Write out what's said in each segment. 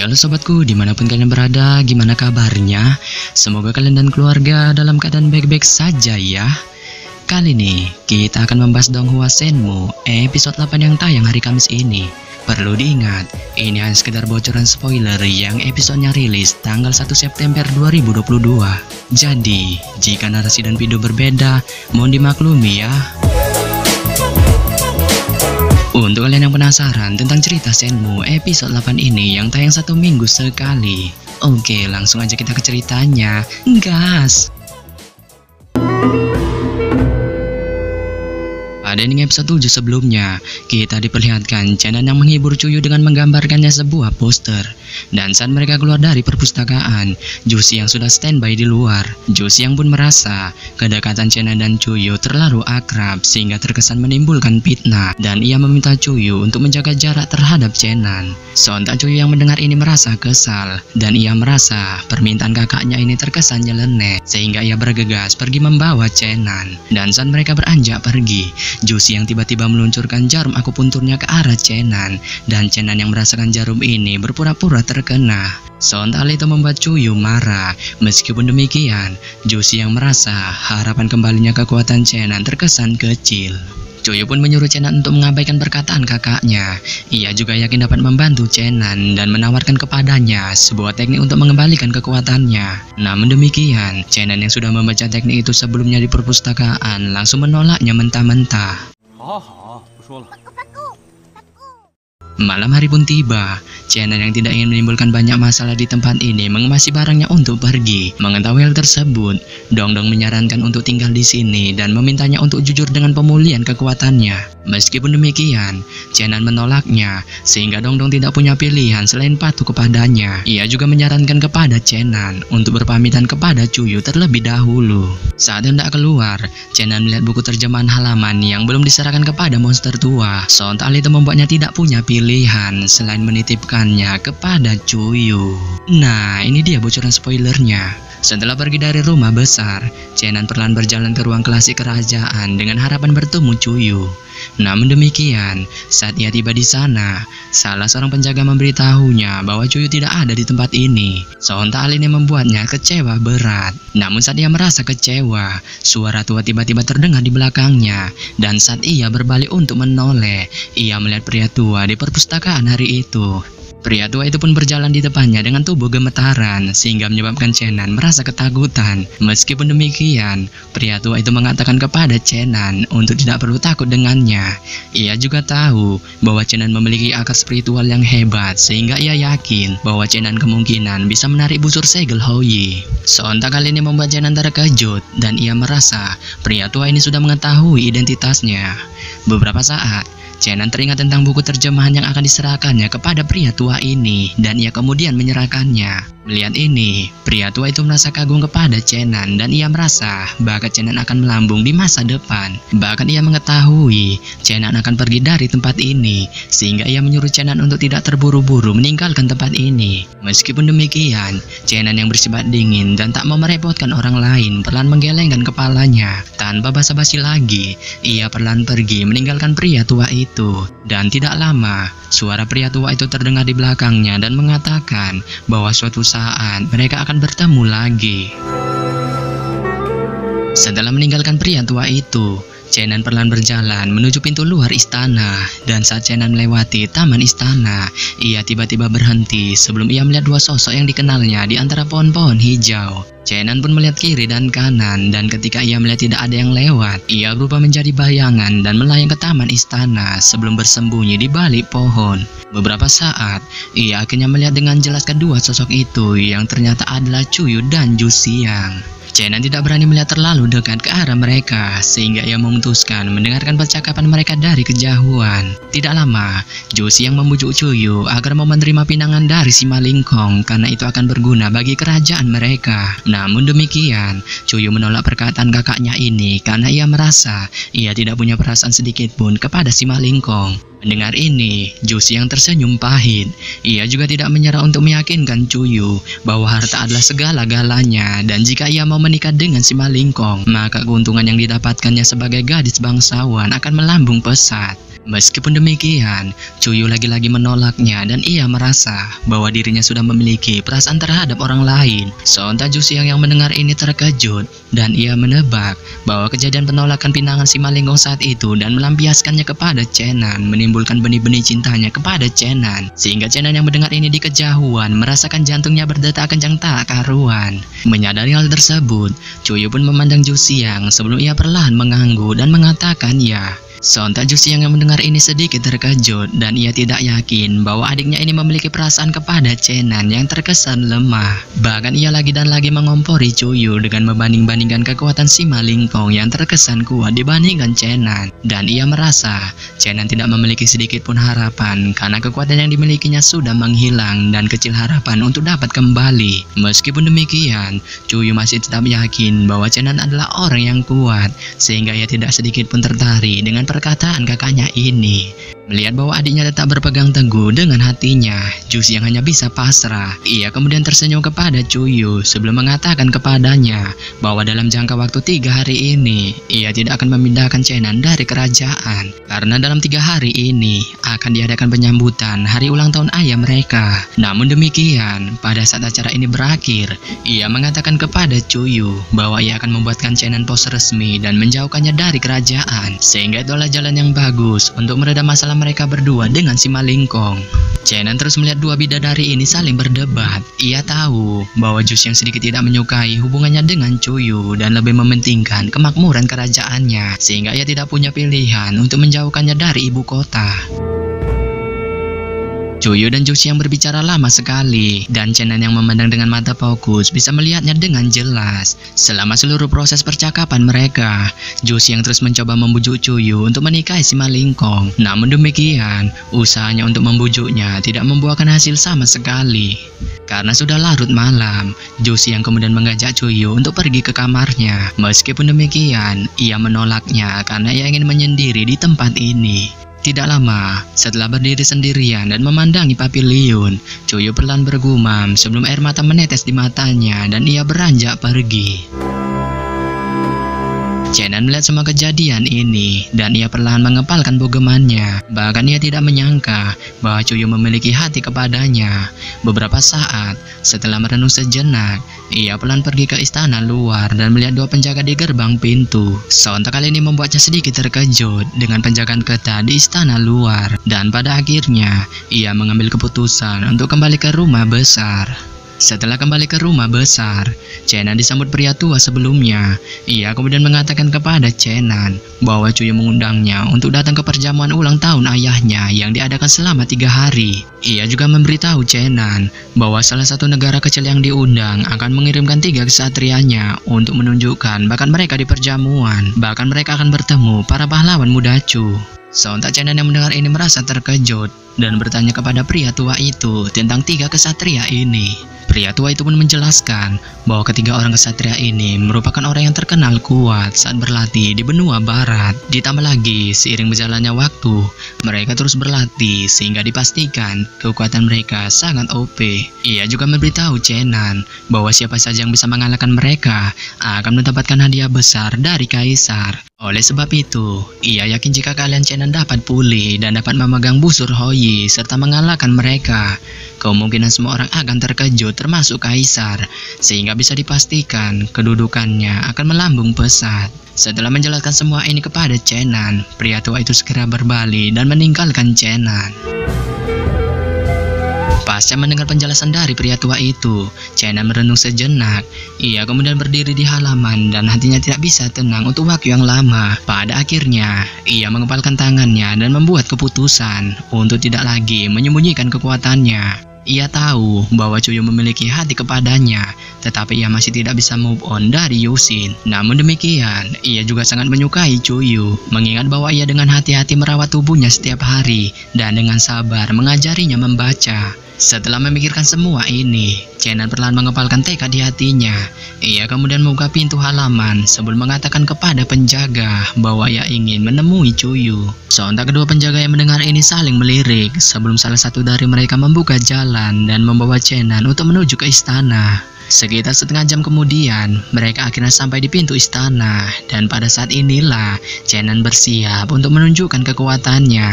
Halo sobatku, dimanapun kalian berada, gimana kabarnya? Semoga kalian dan keluarga dalam keadaan baik-baik saja ya. Kali ini kita akan membahas Donghua Shenmue episode 8 yang tayang hari Kamis ini. Perlu diingat, ini hanya sekedar bocoran spoiler yang episodenya rilis tanggal 1 September 2022. Jadi, jika narasi dan video berbeda, mohon dimaklumi ya. Untuk kalian yang penasaran tentang cerita Shenmue episode 8 ini yang tayang 1 minggu sekali, oke, langsung aja kita ke ceritanya. Gas! Pada ending episode 7 sebelumnya, kita diperlihatkan Chenan yang menghibur Chuyu dengan menggambarkannya sebuah poster. Dan saat mereka keluar dari perpustakaan, Jushi yang sudah standby di luar. Jushi yang pun merasa kedekatan Chenan dan Chuyu terlalu akrab sehingga terkesan menimbulkan fitnah, dan ia meminta Chuyu untuk menjaga jarak terhadap Chenan. Sontak Chuyu yang mendengar ini merasa kesal, dan ia merasa permintaan kakaknya ini terkesan nyeleneh, sehingga ia bergegas pergi membawa Chenan. Dan saat mereka beranjak pergi, Jushi yang tiba-tiba meluncurkan jarum akupunturnya ke arah Chenan, dan Chenan yang merasakan jarum ini berpura-pura terkena. Sontak itu membuat Chuyu marah. Meskipun demikian, Jushi yang merasa harapan kembalinya kekuatan Chenan terkesan kecil. Chuyu pun menyuruh Chenan untuk mengabaikan perkataan kakaknya. Ia juga yakin dapat membantu Chenan dan menawarkan kepadanya sebuah teknik untuk mengembalikan kekuatannya. Namun demikian, Chenan yang sudah membaca teknik itu sebelumnya di perpustakaan langsung menolaknya mentah-mentah. Malam hari pun tiba. Chenan yang tidak ingin menimbulkan banyak masalah di tempat ini mengemasi barangnya untuk pergi. Mengetahui hal tersebut, Dongdong menyarankan untuk tinggal di sini dan memintanya untuk jujur dengan pemulihan kekuatannya. Meskipun demikian, Chenan menolaknya sehingga Dongdong tidak punya pilihan selain patuh kepadanya. Ia juga menyarankan kepada Chenan untuk berpamitan kepada Chuyu terlebih dahulu. Saat hendak keluar, Chenan melihat buku terjemahan halaman yang belum diserahkan kepada monster tua. Sontak itu membuatnya tidak punya pilihan selain menitipkannya kepada Chuyu. Nah, ini dia bocoran spoilernya. Setelah pergi dari rumah besar, Chenan perlahan berjalan ke ruang klasik kerajaan dengan harapan bertemu Chuyu. Namun demikian, saat ia tiba di sana, salah seorang penjaga memberitahunya bahwa Chuyu tidak ada di tempat ini. Sontak hal ini membuatnya kecewa berat. Namun saat ia merasa kecewa, suara tua tiba-tiba terdengar di belakangnya. Dan saat ia berbalik untuk menoleh, ia melihat pria tua di perpustakaan hari itu. Pria tua itu pun berjalan di depannya dengan tubuh gemetaran sehingga menyebabkan Chenan merasa ketakutan. Meskipun demikian, pria tua itu mengatakan kepada Chenan untuk tidak perlu takut dengannya. Ia juga tahu bahwa Chenan memiliki akar spiritual yang hebat sehingga ia yakin bahwa Chenan kemungkinan bisa menarik busur segel Houyi. Sontak kali ini membuat Chenan terkejut dan ia merasa pria tua ini sudah mengetahui identitasnya. Beberapa saat, Chenan teringat tentang buku terjemahan yang akan diserahkannya kepada pria tua ini, dan ia kemudian menyerahkannya. Melihat ini, pria tua itu merasa kagum kepada Chenan dan ia merasa bakat Chenan akan melambung di masa depan. Bahkan ia mengetahui Chenan akan pergi dari tempat ini, sehingga ia menyuruh Chenan untuk tidak terburu-buru meninggalkan tempat ini. Meskipun demikian, Chenan yang bersifat dingin dan tak mau merepotkan orang lain perlahan menggelengkan kepalanya. Tanpa basa-basi lagi, ia perlahan pergi meninggalkan pria tua itu. Dan tidak lama, suara pria tua itu terdengar di belakangnya dan mengatakan bahwa suatu saat mereka akan bertemu lagi. Setelah meninggalkan pria tua itu, Chenan perlahan berjalan menuju pintu luar istana. Dan saat Chenan melewati taman istana, ia tiba-tiba berhenti sebelum ia melihat dua sosok yang dikenalnya di antara pohon-pohon hijau. Chenan pun melihat kiri dan kanan, dan ketika ia melihat tidak ada yang lewat, ia berubah menjadi bayangan dan melayang ke taman istana sebelum bersembunyi di balik pohon. Beberapa saat, ia akhirnya melihat dengan jelas kedua sosok itu yang ternyata adalah Chuyu dan Jushi yang. Chenan tidak berani melihat terlalu dekat ke arah mereka sehingga ia memutuskan mendengarkan percakapan mereka dari kejauhan. Tidak lama, Jushi yang membujuk Chuyu agar mau menerima pinangan dari si Malingkong karena itu akan berguna bagi kerajaan mereka. Namun demikian, Chuyu menolak perkataan kakaknya ini karena ia merasa ia tidak punya perasaan sedikit pun kepada si Malingkong. Mendengar ini, Jushi yang tersenyum pahit. Ia juga tidak menyerah untuk meyakinkan Chuyu bahwa harta adalah segala-galanya, dan jika ia mau menikah dengan si Malingkong, maka keuntungan yang didapatkannya sebagai gadis bangsawan akan melambung pesat. Meskipun demikian, Cuyu lagi-lagi menolaknya dan ia merasa bahwa dirinya sudah memiliki perasaan terhadap orang lain. Sontak Jusiang yang mendengar ini terkejut dan ia menebak bahwa kejadian penolakan pinangan si Malingkong saat itu dan melampiaskannya kepada Chenan menimbulkan benih-benih cintanya kepada Chenan. Sehingga Chenan yang mendengar ini di kejauhan merasakan jantungnya berdetak kencang tak karuan. Menyadari hal tersebut, Cuyu pun memandang Jusiang sebelum ia perlahan mengangguk dan mengatakan ya. Sontak Jusiang yang mendengar ini sedikit terkejut dan ia tidak yakin bahwa adiknya ini memiliki perasaan kepada Chenan yang terkesan lemah. Bahkan ia lagi dan lagi mengompori Cuyu dengan membanding-bandingkan kekuatan si Malingkong yang terkesan kuat dibandingkan Chenan. Dan ia merasa Chenan tidak memiliki sedikit pun harapan karena kekuatan yang dimilikinya sudah menghilang dan kecil harapan untuk dapat kembali. Meskipun demikian, Cuyu masih tetap yakin bahwa Chenan adalah orang yang kuat sehingga ia tidak sedikit pun tertarik dengan perkataan kakaknya ini. Melihat bahwa adiknya tetap berpegang teguh dengan hatinya, Jusiang hanya bisa pasrah. Ia kemudian tersenyum kepada Cuyu sebelum mengatakan kepadanya bahwa dalam jangka waktu 3 hari ini, ia tidak akan memindahkan Chenan dari kerajaan. Karena dalam 3 hari ini akan diadakan penyambutan hari ulang tahun ayah mereka. Namun demikian, pada saat acara ini berakhir, ia mengatakan kepada Cuyu bahwa ia akan membuatkan Chenan pos resmi dan menjauhkannya dari kerajaan. Sehingga itulah jalan yang bagus untuk meredam masalah mereka berdua dengan si Malingkong. Chenan terus melihat dua bidadari ini saling berdebat. Ia tahu bahwa Jusiang sedikit tidak menyukai hubungannya dengan Cuyu dan lebih mementingkan kemakmuran kerajaannya, sehingga ia tidak punya pilihan untuk menjauhkannya dari ibu kota. Cuyu dan Jusiang berbicara lama sekali, dan Chenan yang memandang dengan mata fokus bisa melihatnya dengan jelas. Selama seluruh proses percakapan mereka, Jusiang terus mencoba membujuk Cuyu untuk menikahi si Malingkong. Namun demikian, usahanya untuk membujuknya tidak membuahkan hasil sama sekali. Karena sudah larut malam, Jusiang kemudian mengajak Cuyu untuk pergi ke kamarnya. Meskipun demikian, ia menolaknya karena ia ingin menyendiri di tempat ini. Tidak lama, setelah berdiri sendirian dan memandangi paviliun, Cuyu perlahan bergumam sebelum air mata menetes di matanya dan ia beranjak pergi. Chenan melihat semua kejadian ini dan ia perlahan mengepalkan bogemannya. Bahkan ia tidak menyangka bahwa Cuyu memiliki hati kepadanya. Beberapa saat setelah merenung sejenak, ia pelan pergi ke istana luar dan melihat 2 penjaga di gerbang pintu. Sontak kali ini membuatnya sedikit terkejut dengan penjagaan ketat di istana luar. Dan pada akhirnya, ia mengambil keputusan untuk kembali ke rumah besar. Setelah kembali ke rumah besar, Chenan disambut pria tua sebelumnya. Ia kemudian mengatakan kepada Chenan bahwa Cuyu mengundangnya untuk datang ke perjamuan ulang tahun ayahnya yang diadakan selama 3 hari. Ia juga memberitahu Chenan bahwa salah satu negara kecil yang diundang akan mengirimkan 3 kesatrianya untuk menunjukkan bakat mereka di perjamuan. Bahkan mereka akan bertemu para pahlawan muda Chu. Sontak Chenan yang mendengar ini merasa terkejut dan bertanya kepada pria tua itu tentang 3 kesatria ini. Pria tua itu pun menjelaskan bahwa ketiga orang kesatria ini merupakan orang yang terkenal kuat saat berlatih di benua barat. Ditambah lagi, seiring berjalannya waktu, mereka terus berlatih sehingga dipastikan kekuatan mereka sangat OP. Ia juga memberitahu Chenan bahwa siapa saja yang bisa mengalahkan mereka akan mendapatkan hadiah besar dari kaisar. Oleh sebab itu, ia yakin jika kalian Chenan dapat pulih dan dapat memegang busur Houyi serta mengalahkan mereka, kemungkinan semua orang akan terkejut termasuk kaisar, sehingga bisa dipastikan kedudukannya akan melambung pesat. Setelah menjelaskan semua ini kepada Chenan, pria tua itu segera berbalik dan meninggalkan Chenan. Pasca mendengar penjelasan dari pria tua itu, Chenan merenung sejenak. Ia kemudian berdiri di halaman dan hatinya tidak bisa tenang untuk waktu yang lama. Pada akhirnya, ia mengepalkan tangannya dan membuat keputusan untuk tidak lagi menyembunyikan kekuatannya. Ia tahu bahwa Cuyu memiliki hati kepadanya, tetapi ia masih tidak bisa move on dari Yusin. Namun demikian, ia juga sangat menyukai Cuyu, mengingat bahwa ia dengan hati-hati merawat tubuhnya setiap hari dan dengan sabar mengajarinya membaca. Setelah memikirkan semua ini, Chenan perlahan mengepalkan tekad di hatinya. Ia kemudian membuka pintu halaman sebelum mengatakan kepada penjaga bahwa ia ingin menemui Cuyu. Sontak kedua penjaga yang mendengar ini saling melirik sebelum salah satu dari mereka membuka jalan dan membawa Chenan untuk menuju ke istana. Sekitar setengah jam kemudian, mereka akhirnya sampai di pintu istana dan pada saat inilah Chenan bersiap untuk menunjukkan kekuatannya.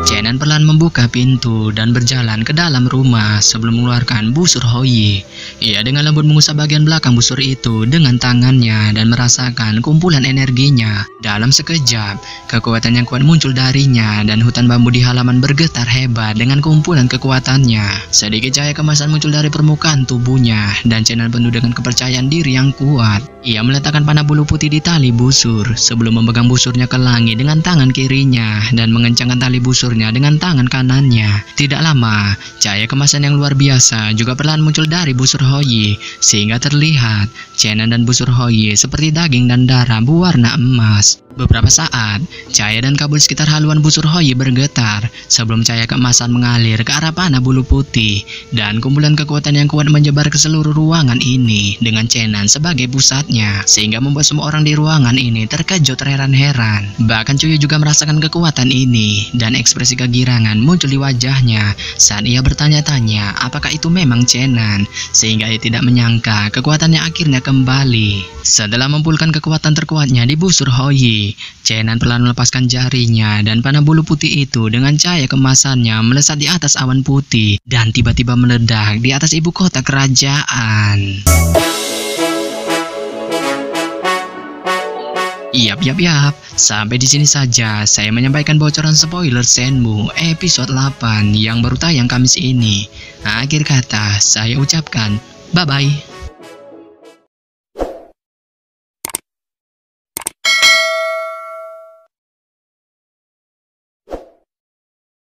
Chenan perlahan membuka pintu dan berjalan ke dalam rumah sebelum mengeluarkan busur Houyi. Ia dengan lembut mengusap bagian belakang busur itu dengan tangannya dan merasakan kumpulan energinya. Dalam sekejap, kekuatan yang kuat muncul darinya dan hutan bambu di halaman bergetar hebat dengan kumpulan kekuatannya. Sedikit cahaya kemasan muncul dari permukaan tubuhnya dan Chenan penuh dengan kepercayaan diri yang kuat. Ia meletakkan panah bulu putih di tali busur sebelum memegang busurnya ke langit dengan tangan kirinya dan mengencangkan tali busurnya dengan tangan kanannya. Tidak lama, cahaya kemasan yang luar biasa juga perlahan muncul dari busur Houyi sehingga terlihat Chenan dan busur Houyi seperti daging dan darah berwarna emas. Beberapa saat, cahaya dan kabut sekitar haluan busur Houyi bergetar sebelum cahaya keemasan mengalir ke arah panah bulu putih dan kumpulan kekuatan yang kuat menyebar ke seluruh ruangan ini dengan Chenan sebagai pusatnya sehingga membuat semua orang di ruangan ini terkejut heran-heran. Bahkan Cuyu juga merasakan kekuatan ini dan ekspresi kegirangan muncul di wajahnya saat ia bertanya-tanya apakah itu memang Chenan sehingga ia tidak menyangka kekuatannya akhirnya kembali. Setelah mengumpulkan kekuatan terkuatnya di busur Houyi, Chenan perlahan melepaskan jarinya dan panah bulu putih itu dengan cahaya kemasannya melesat di atas awan putih dan tiba-tiba meledak di atas ibu kota kerajaan. Yap. Sampai di sini saja saya menyampaikan bocoran spoiler Shenmue episode 8 yang baru tayang Kamis ini. Akhir kata saya ucapkan bye-bye.